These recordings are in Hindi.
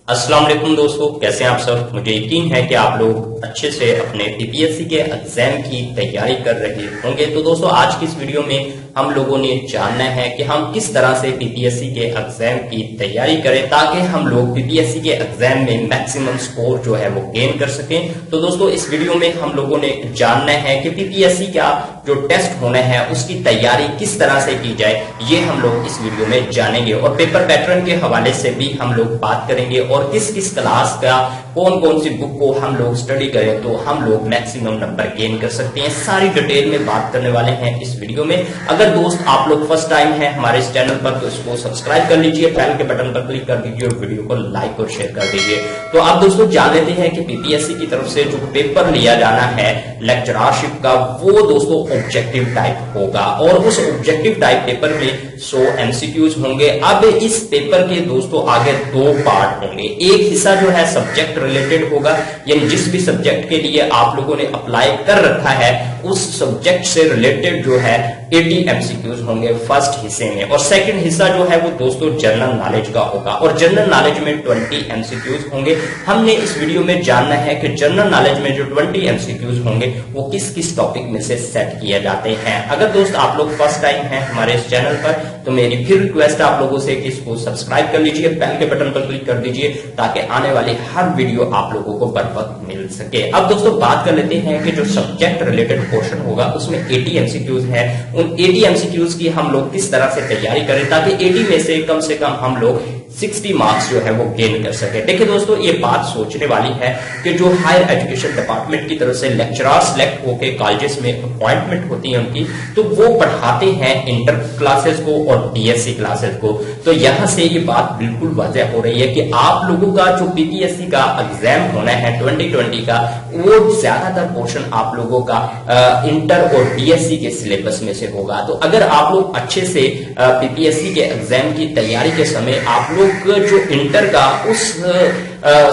अस्सलाम वालेकुम दोस्तों, कैसे हैं आप सब। मुझे यकीन है कि आप लोग अच्छे से अपने पीपीएससी के एग्जाम की तैयारी कर रहे होंगे। तो दोस्तों आज की इस वीडियो में हम लोगों ने जानना है कि हम किस तरह से पीपीएससी के एग्जाम की तैयारी करें ताकि हम लोग पीपीएससी के एग्जाम में मैक्सिमम स्कोर जो है वो गेन कर सकें। तो दोस्तों इस वीडियो में हम लोगों ने जानना है कि पीपीएससी का जो टेस्ट होना है उसकी तैयारी किस तरह से की जाए, ये हम लोग इस वीडियो में जानेंगे और पेपर पैटर्न के हवाले से भी हम लोग बात करेंगे और किस किस क्लास का कौन कौन सी बुक को हम लोग स्टडी करें तो हम लोग मैक्सिमम नंबर गेन कर सकते हैं। सारी डिटेल में बात करने वाले हैं इस वीडियो में। अगर दोस्त आप लोग फर्स्ट टाइम हैं हमारे इस चैनल पर तो इसको सब्सक्राइब कर लीजिए, बेल के बटन पर क्लिक कर दीजिए और वीडियो को लाइक और शेयर कर दीजिए। तो आप दोस्तों जान लेते हैं कि पीपीएससी की तरफ से जो पेपर लिया जाना है लेक्चररशिप का, वो दोस्तों ऑब्जेक्टिव टाइप होगा और उस ऑब्जेक्टिव टाइप पेपर में 100 एमसीक्यूज होंगे। अब इस पेपर के दोस्तों आगे दो पार्ट होंगे। एक हिस्सा जो है सब्जेक्ट रिलेटेड होगा, यानी जिस भी सब्जेक्ट के लिए आप लोगों ने अप्लाई कर रखा है उस सब्जेक्ट से रिलेटेड जो है 80 एमसीक्यूज होंगे फर्स्ट हिस्से में। और सेकंड हिस्सा जो है वो दोस्तों जनरल नॉलेज का होगा और जनरल नॉलेज में 20 एमसीक्यूज होंगे। हमने इस वीडियो में जानना है कि जनरल नॉलेज में जो 20 एमसीक्यूज होंगे वो किस किस टॉपिक में से सेट किए जाते हैं। अगर दोस्त आप लोग फर्स्ट टाइम हैं हमारे इस चैनल पर तो मेरी फिर रिक्वेस्ट है आप लोगों से कि इसको सब्सक्राइब कर लीजिए, बेल के बटन पर क्लिक कर दीजिए ताकि आने वाली हर वीडियो आप लोगों को बर वक्त मिल सके। अब दोस्तों बात कर लेते हैं कि जो सब्जेक्ट रिलेटेड पोर्शन होगा उसमें 80 एमसीक्यूज है। उन 80 एमसीक्यूज की हम लोग किस तरह से तैयारी करें ताकि 80 में से कम हम लोग 60 मार्क्स जो है वो गेन कर सके। देखिए दोस्तों ये बात सोचने वाली है कि जो हायर एजुकेशन डिपार्टमेंट की तरफ से लेक्चरर सिलेक्ट होकर कॉलेजेस में अपॉइंटमेंट होती है उनकी, तो वो पढ़ाते हैं इंटर क्लासेस को और बीएससी क्लासेस को। तो यहां से ये बात बिल्कुल वाज़ेह हो रही है कि आप लोगों का जो पीपीएससी का एग्जाम होना है 2020 का, वो ज्यादातर पोर्शन आप लोगों का इंटर और बीएससी के सिलेबस में से होगा। तो अगर आप लोग अच्छे से पीपीएससी के एग्जाम की तैयारी के समय आप लोग जो इंटर का उस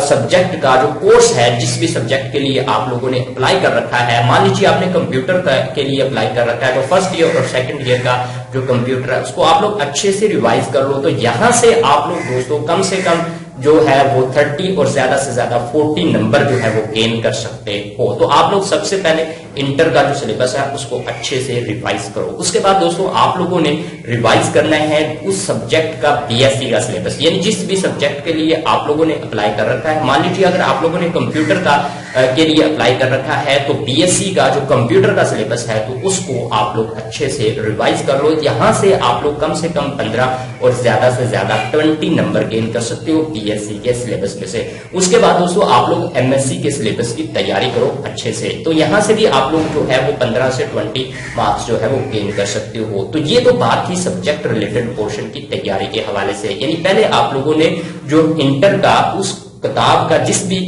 सब्जेक्ट का जो कोर्स है, जिस भी सब्जेक्ट के लिए आप लोगों ने अप्लाई कर रखा है, मान लीजिए आपने कंप्यूटर के लिए अप्लाई कर रखा है तो फर्स्ट ईयर और सेकंड ईयर का जो कंप्यूटर है उसको आप लोग अच्छे से रिवाइज कर लो। तो यहां से आप लोग दोस्तों कम से कम जो है वो 30 और ज्यादा से ज्यादा 40 नंबर जो है वो गेन कर सकते हो। तो आप लोग सबसे पहले इंटर का जो सिलेबस है उसको अच्छे से रिवाइज करो। उसके बाद दोस्तों आप लोगों ने रिवाइज करना है उस सब्जेक्ट का बीएससी का सिलेबस, यानी जिस भी सब्जेक्ट के लिए आप लोगों ने अप्लाई कर रखा है। मान लीजिए अगर आप लोगों ने कंप्यूटर का के लिए अप्लाई कर रखा है तो बीएससी का जो कंप्यूटर का सिलेबस है तो उसको आप लोग अच्छे से रिवाइज कर लो। यहां से आप लोग कम से कम 15 और ज्यादा से ज्यादा 20 नंबर गेन कर सकते हो बीएससी के सिलेबस में से। उसके बाद दोस्तों आप लोग एमएससी के सिलेबस की तैयारी करो अच्छे से, तो यहां से भी आप लोग जो है वो 15 से 20 मार्क्स जो है वो गेन कर सकते हो। तो ये तो बात थी सब्जेक्ट रिलेटेड पोर्शन की तैयारी के हवाले से, यानी पहले आप लोगों ने जो इंटर का उस किताब का जिस भी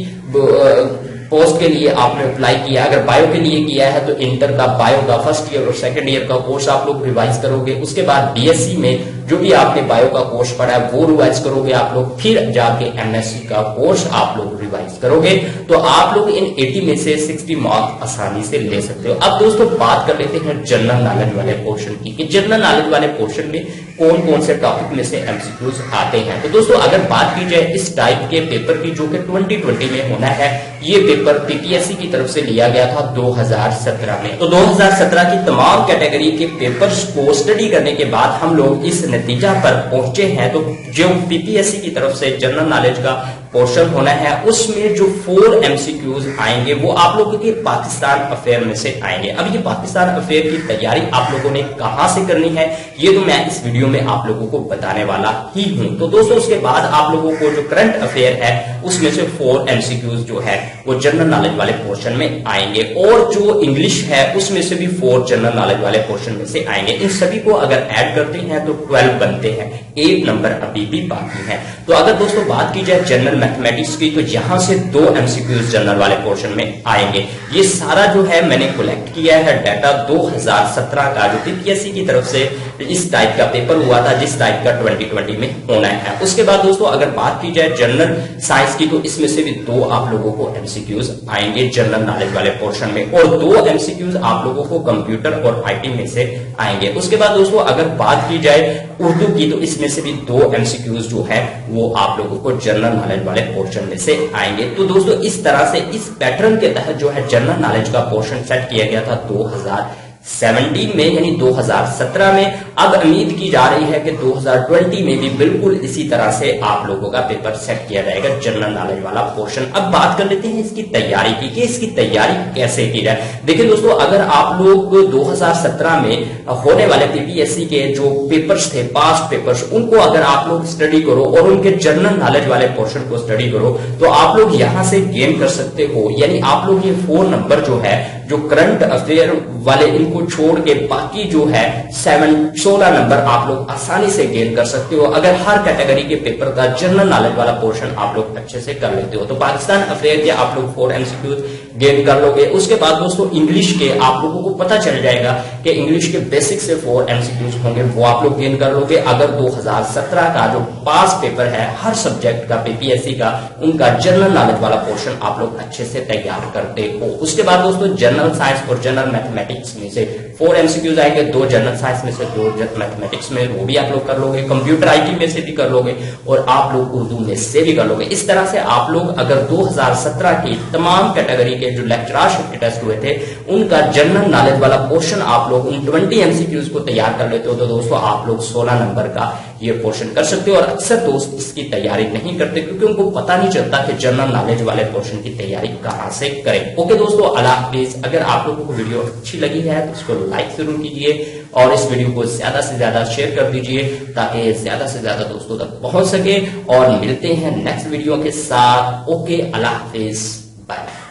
पोस्ट के लिए आपने अप्लाई किया, अगर बायो के लिए किया है तो इंटर का बायो का फर्स्ट ईयर और सेकंड ईयर का कोर्स आप लोग रिवाइज करोगे। उसके बाद बीएससी में जो भी आपने बायो का कोर्स पढ़ा है वो रिवाइज करोगे आप लोग, फिर जाके एमएससी का कोर्स आप लोग रिवाइज करोगे। तो आप लोग इन 80 में से 60 मार्क्स आसानी से ले सकते हो। अब दोस्तों बात कर लेते हैं जनरल नॉलेज वाले पोर्शन की कि जनरल नॉलेज वाले पोर्शन में कौन कौन से टॉपिक में से एमसीक्यूज आते हैं। तो दोस्तों अगर बात की जाए इस टाइप के पेपर की जो कि 2020 में होना है, ये पेपर पीपीएससी की तरफ से लिया गया था 2017 में। तो 2017 की तमाम कैटेगरी के पेपर्स को स्टडी करने के बाद हम लोग इस नतीजा पर पहुंचे हैं। तो जो पीपीएससी की तरफ से जनरल नॉलेज का पोर्शन होना है उसमें जो 4 एमसीक्यूज आएंगे वो आप लोगों के पाकिस्तान अफेयर में से आएंगे। अब ये पाकिस्तान अफेयर की तैयारी आप लोगों ने कहां से करनी है ये तो मैं इस वीडियो में आप लोगों को बताने वाला ही हूं। तो दोस्तों उसके बाद आप लोगों को जो करंट अफेयर है उसमें से 4 एमसीक्यूज जो है वो जनरल नॉलेज वाले पोर्शन में आएंगे और जो इंग्लिश है उसमें से भी 4 जनरल नॉलेज वाले पोर्शन में से आएंगे। इन सभी को अगर ऐड करते हैं तो 12 बनते हैं, 8 नंबर अभी भी बाकी है। तो अगर दोस्तों बात की जाए जनरल मैथमेटिक्स की तो यहां से 2 एमसीक्यूज जनरल वाले पोर्शन में आएंगे। ये सारा जो है मैंने कलेक्ट किया है डाटा 2017 का जो पीपीएससी की तरफ से इस टाइप का पेपर हुआ था जिस टाइप का 2020 में होना है। उसके बाद दोस्तों अगर बात की जाए जनरल साइंस की तो इसमें से भी 2 आप लोगों को एमसीक्यूज आएंगे जनरल नॉलेज वाले पोर्शन में और 2 एमसीक्यूज आप लोगों को कंप्यूटर और आईटी में से आएंगे। उसके बाद दोस्तों अगर बात की जाए उर्दू की तो इसमें से भी 2 एमसीक्यूज जो है वो आप लोगों को जनरल नॉलेज वाले पोर्शन में से आएंगे। तो दोस्तों इस तरह से इस पैटर्न के तहत जो है जनरल नॉलेज का पोर्शन सेट किया गया था 2017 में, यानी 2017 में। अब उम्मीद की जा रही है कि 2020 में भी बिल्कुल इसी तरह से आप लोगों का पेपर सेट किया जाएगा जनरल नॉलेज वाला पोर्शन। अब बात कर लेते हैं इसकी तैयारी की कि इसकी तैयारी कैसे की जाए। देखिए दोस्तों, अगर आप लोग 2017 में होने वाले पीपीएससी के जो पेपर्स थे, पास्ट पेपर्स, उनको अगर आप लोग स्टडी करो और उनके जनरल नॉलेज वाले पोर्शन को स्टडी करो तो आप लोग यहां से गेन कर सकते हो। यानी आप लोग ये 4 नंबर जो है, जो करंट अफेयर वाले, इनको छोड़ के बाकी जो है 16 नंबर आप लोग आसानी से गेन कर सकते हो अगर हर कैटेगरी के पेपर का जनरल नॉलेज वाला पोर्शन आप लोग अच्छे से कर लेते हो। तो पाकिस्तान अफेयर के आप लोग 4 एमसीक्यूज गेन कर लोगे। उसके बाद दोस्तों इंग्लिश के आप लोगों को पता चल जाएगा कि इंग्लिश के बेसिक से 4 एमसीक्यूज होंगे, वो आप लोग गेन कर लोगे अगर 2017 का जो पास पेपर है हर सब्जेक्ट का पीपीएससी का, उनका जनरल नॉलेज वाला पोर्शन आप लोग अच्छे से तैयार करते हो। उसके बाद दोस्तों जनरल साइंस और जनरल मैथमेटिक्स में से 4 एमसीक्यूज आएंगे, 2 जनरल साइंस में से, 2 मैथमेटिक्स में, वो भी आप लोग कर लोगे। कंप्यूटर आईटी में से भी कर लोगे और आप लोग उर्दू में से भी कर लोगे। इस तरह से आप लोग अगर 2017 की तमाम कैटेगरी के जो लेक्चरशिप के टेस्ट हुए थे उनका जनरल नॉलेज वाला पोर्शन आप लोग उन 20 एमसीक्यूज को तैयार कर लेते हो तो दोस्तों आप लोग 16 नंबर का ये पोर्शन कर सकते हो। और अक्सर दोस्त इसकी तैयारी नहीं करते क्योंकि उनको पता नहीं चलता कि जनरल नॉलेज वाले पोर्शन की तैयारी कहां से करें। ओके दोस्तों, अल्लाह हाफिज। अगर आप लोगों को वीडियो अच्छी लगी है तो इसको लाइक जरूर कीजिए और इस वीडियो को ज्यादा से ज्यादा शेयर कर दीजिए ताकि ज्यादा से ज्यादा दोस्तों तक पहुंच सके। और मिलते हैं नेक्स्ट वीडियो के साथ। ओके, अल्लाह हाफिज, बाय।